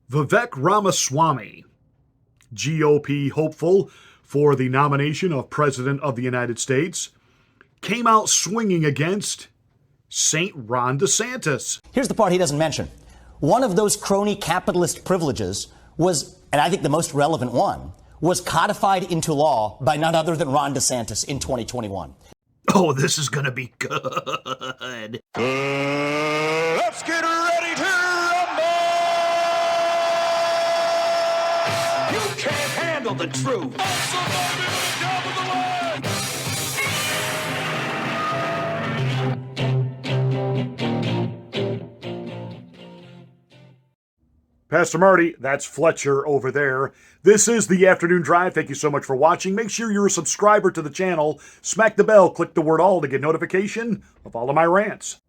Vivek Ramaswamy, GOP hopeful for the nomination of President of the United States, came out swinging against St. Ron DeSantis. Here's the part he doesn't mention. One of those crony capitalist privileges was, and I think the most relevant one, was codified into law by none other than Ron DeSantis in 2021. Oh, this is going to be good. Let's get ready to rumble! You can't handle the truth. Pastor Marty, that's Fletcher over there. This is the Afternoon Drive. Thank you so much for watching. Make sure you're a subscriber to the channel. Smack the bell, click the word all to get notification of all of my rants.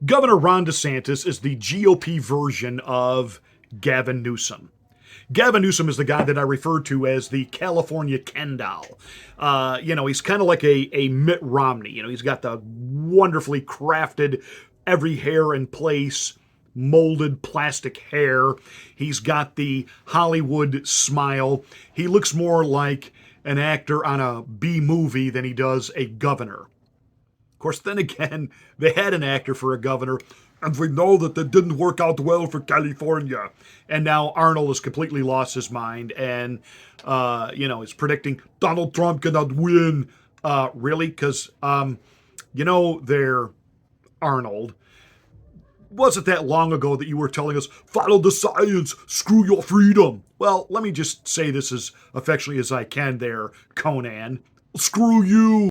Governor Ron DeSantis is the GOP version of Gavin Newsom. Gavin Newsom is the guy that I refer to as the California Ken doll. He's kind of like a Mitt Romney. He's got the wonderfully crafted, every hair in place, molded plastic hair. He's got the Hollywood smile. He looks more like an actor on a B movie than he does a governor. Of course, then again, they had an actor for a governor, and we know that didn't work out well for California. And now Arnold has completely lost his mind and, is predicting Donald Trump cannot win. Really? Because, Arnold, wasn't that long ago that you were telling us, follow the science, screw your freedom. Well, let me just say this as affectionately as I can there, Conan. Screw you.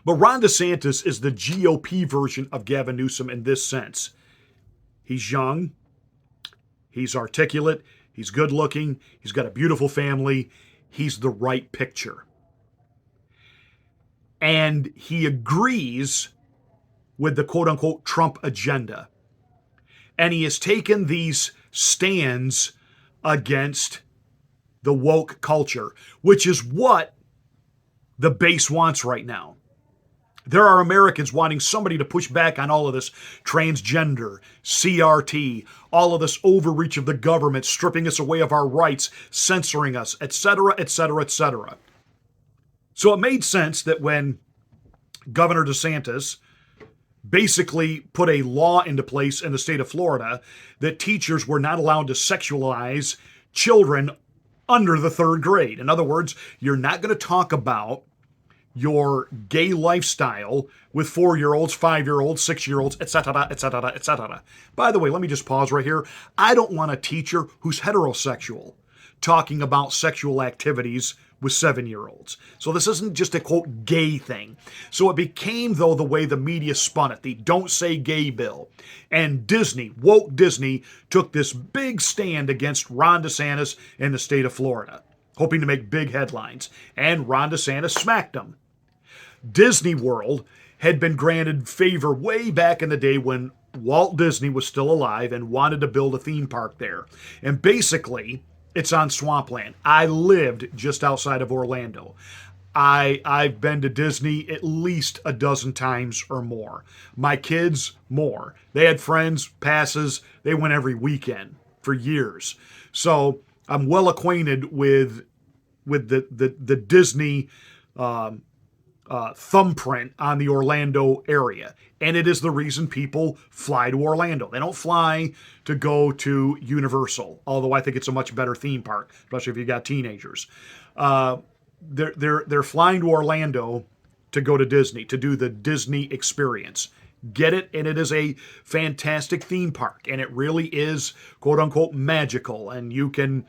But Ron DeSantis is the GOP version of Gavin Newsom in this sense. He's young, he's articulate, he's good looking, he's got a beautiful family, he's the right picture. And he agrees with the quote-unquote Trump agenda. And he has taken these stands against the woke culture, which is what the base wants right now. There are Americans wanting somebody to push back on all of this transgender, CRT, all of this overreach of the government, stripping us away of our rights, censoring us, etc., etc., etc. So it made sense that when Governor DeSantis basically put a law into place in the state of Florida that teachers were not allowed to sexualize children under the third grade. In other words, you're not going to talk about your gay lifestyle with 4-year-olds, 5-year-olds, 6-year-olds, etc., etc., etc. By the way, let me just pause right here. I don't want a teacher who's heterosexual talking about sexual activities with 7-year-olds. So this isn't just a, quote, gay thing. So it became, though, the way the media spun it, the don't say gay bill. And Disney, woke Disney, took this big stand against Ron DeSantis in the state of Florida, hoping to make big headlines. And Ron DeSantis smacked them. Disney World had been granted favor way back in the day when Walt Disney was still alive and wanted to build a theme park there. And basically, it's on swampland. I lived just outside of Orlando. I've been to Disney at least a dozen times or more. My kids, more. They had friends, passes. They went every weekend for years. So I'm well acquainted with the Disney thumbprint on the Orlando area. And it is the reason people fly to Orlando. They don't fly to go to Universal, although I think it's a much better theme park, especially if you got teenagers. They're flying to Orlando to go to Disney, to do the Disney experience. Get it? And it is a fantastic theme park, and it really is quote unquote magical, and you can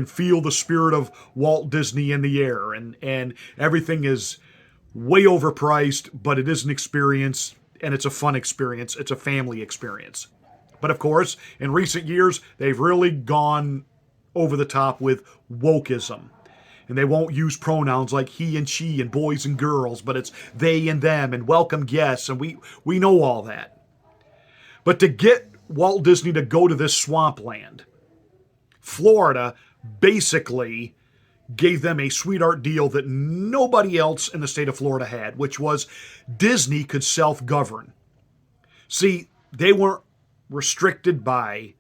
feel the spirit of Walt Disney in the air, and everything is way overpriced, but it is an experience, and it's a fun experience. It's a family experience. But of course, in recent years, they've really gone over the top with wokeism. And they won't use pronouns like he and she and boys and girls, but it's they and them and welcome guests, and we know all that. But to get Walt Disney to go to this swampland, Florida basically gave them a sweetheart deal that nobody else in the state of Florida had, which was Disney could self-govern. See, they weren't restricted by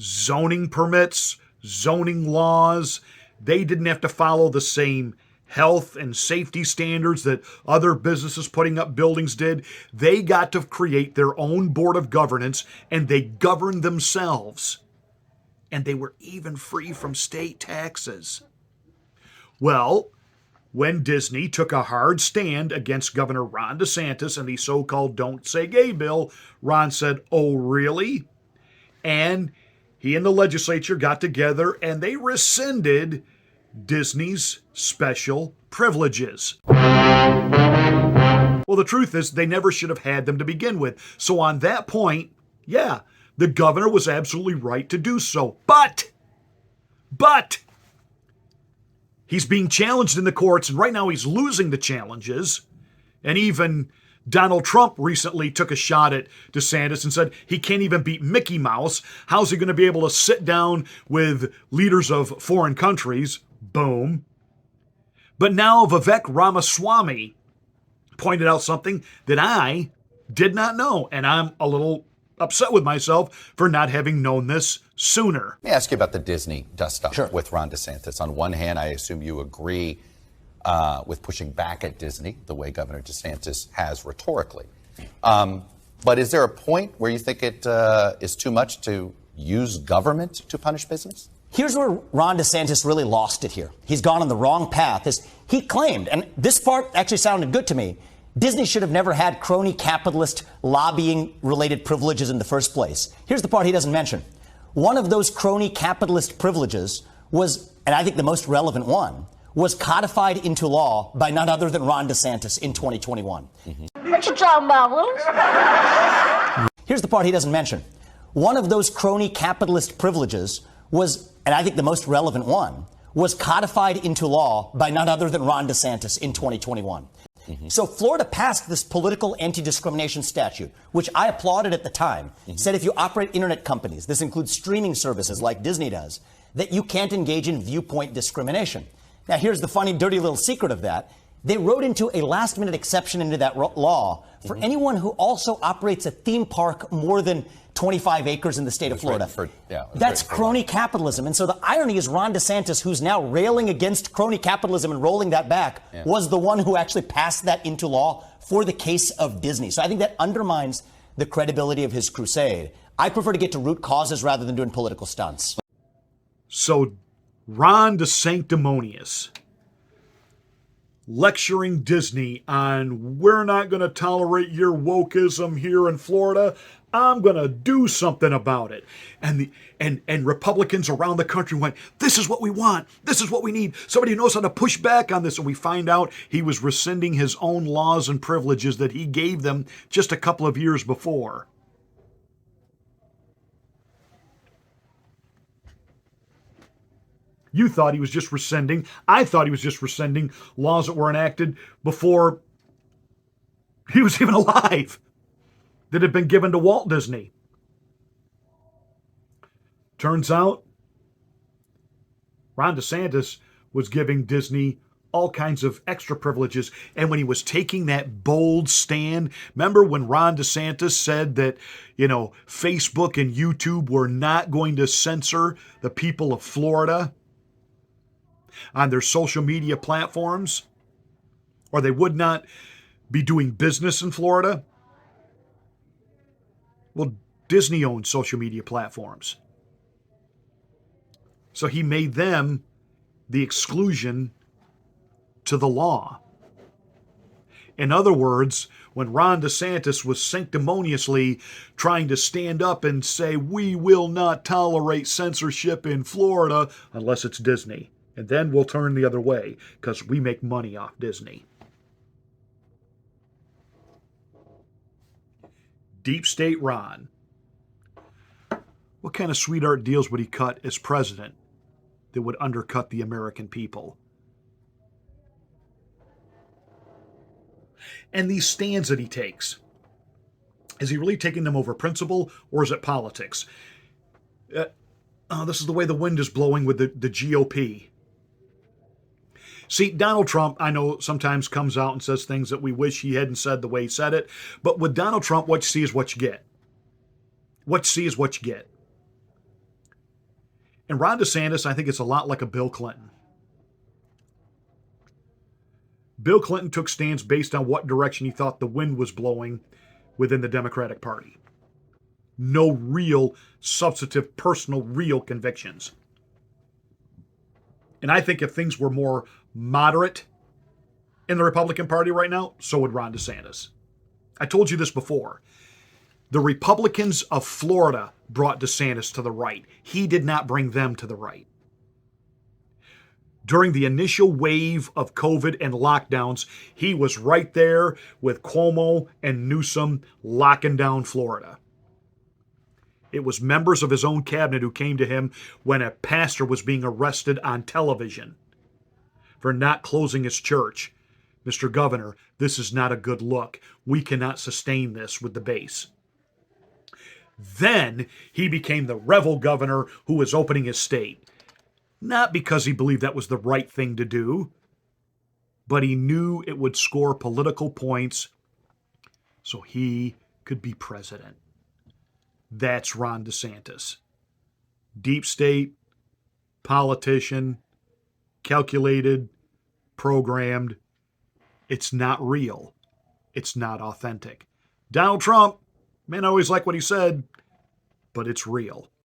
zoning permits, zoning laws. They didn't have to follow the same health and safety standards that other businesses putting up buildings did. They got to create their own board of governance, and they governed themselves. And they were even free from state taxes. Well, when Disney took a hard stand against Governor Ron DeSantis and the so-called Don't Say Gay bill, Ron said, "Oh, really?" And he and the legislature got together and they rescinded Disney's special privileges. Well, the truth is they never should have had them to begin with. So on that point, yeah, the governor was absolutely right to do so. But he's being challenged in the courts, and right now he's losing the challenges. And even Donald Trump recently took a shot at DeSantis and said he can't even beat Mickey Mouse. How's he going to be able to sit down with leaders of foreign countries? Boom. But now Vivek Ramaswamy pointed out something that I did not know, and I'm a little upset with myself for not having known this sooner. Let me ask you about the Disney dust-up Sure. with Ron DeSantis. On one hand, I assume you agree with pushing back at Disney the way Governor DeSantis has rhetorically. But is there a point where you think it is too much to use government to punish business? Here's where Ron DeSantis really lost it here. He's gone on the wrong path. As he claimed, and this part actually sounded good to me, Disney should have never had crony capitalist lobbying-related privileges in the first place. Here's the part he doesn't mention. One of those crony capitalist privileges was, and I think the most relevant one, was codified into law by none other than Ron DeSantis in 2021. What you talking about, Willis? Here's the part he doesn't mention. One of those crony capitalist privileges was, and I think the most relevant one, was codified into law by none other than Ron DeSantis in 2021. So Florida passed this political anti-discrimination statute, which I applauded at the time, said if you operate internet companies, this includes streaming services like Disney does, that you can't engage in viewpoint discrimination. Now, here's the funny, dirty little secret of that. They wrote into a last-minute exception into that law for anyone who also operates a theme park more than 25 acres in the state of Florida. That's crony capitalism. And so the irony is Ron DeSantis, who's now railing against crony capitalism and rolling that back, was the one who actually passed that into law for the case of Disney. So I think that undermines the credibility of his crusade. I prefer to get to root causes rather than doing political stunts. So Ron DeSanctimonious lecturing Disney on we're not going to tolerate your wokeism here in Florida. I'm going to do something about it. And Republicans around the country went, this is what we want. This is what we need. Somebody who knows how to push back on this. And we find out he was rescinding his own laws and privileges that he gave them just a couple of years before. You thought he was just rescinding. I thought he was just rescinding laws that were enacted before he was even alive, that had been given to Walt Disney. Turns out, Ron DeSantis was giving Disney all kinds of extra privileges. And when he was taking that bold stand, remember when Ron DeSantis said that, Facebook and YouTube were not going to censor the people of Florida on their social media platforms, or they would not be doing business in Florida? Well, Disney owns social media platforms. So he made them the exclusion to the law. In other words, when Ron DeSantis was sanctimoniously trying to stand up and say, we will not tolerate censorship in Florida unless it's Disney. And then we'll turn the other way because we make money off Disney. Deep State Ron. What kind of sweetheart deals would he cut as president that would undercut the American people? And these stands that he takes, is he really taking them over principle or is it politics? This is the way the wind is blowing with the GOP. See, Donald Trump, I know, sometimes comes out and says things that we wish he hadn't said the way he said it. But with Donald Trump, what you see is what you get. What you see is what you get. And Ron DeSantis, I think it's a lot like a Bill Clinton. Bill Clinton took stands based on what direction he thought the wind was blowing within the Democratic Party. No real, substantive, personal, real convictions. And I think if things were more moderate in the Republican Party right now, so would Ron DeSantis. I told you this before. The Republicans of Florida brought DeSantis to the right. He did not bring them to the right. During the initial wave of COVID and lockdowns, he was right there with Cuomo and Newsom locking down Florida. It was members of his own cabinet who came to him when a pastor was being arrested on television for not closing his church. Mr. Governor, this is not a good look. We cannot sustain this with the base. Then he became the rebel governor who was opening his state. Not because he believed that was the right thing to do, but he knew it would score political points so he could be president. That's Ron DeSantis. Deep state, politician, calculated, programmed. It's not real. It's not authentic. Donald Trump, man, I always like what he said, but it's real.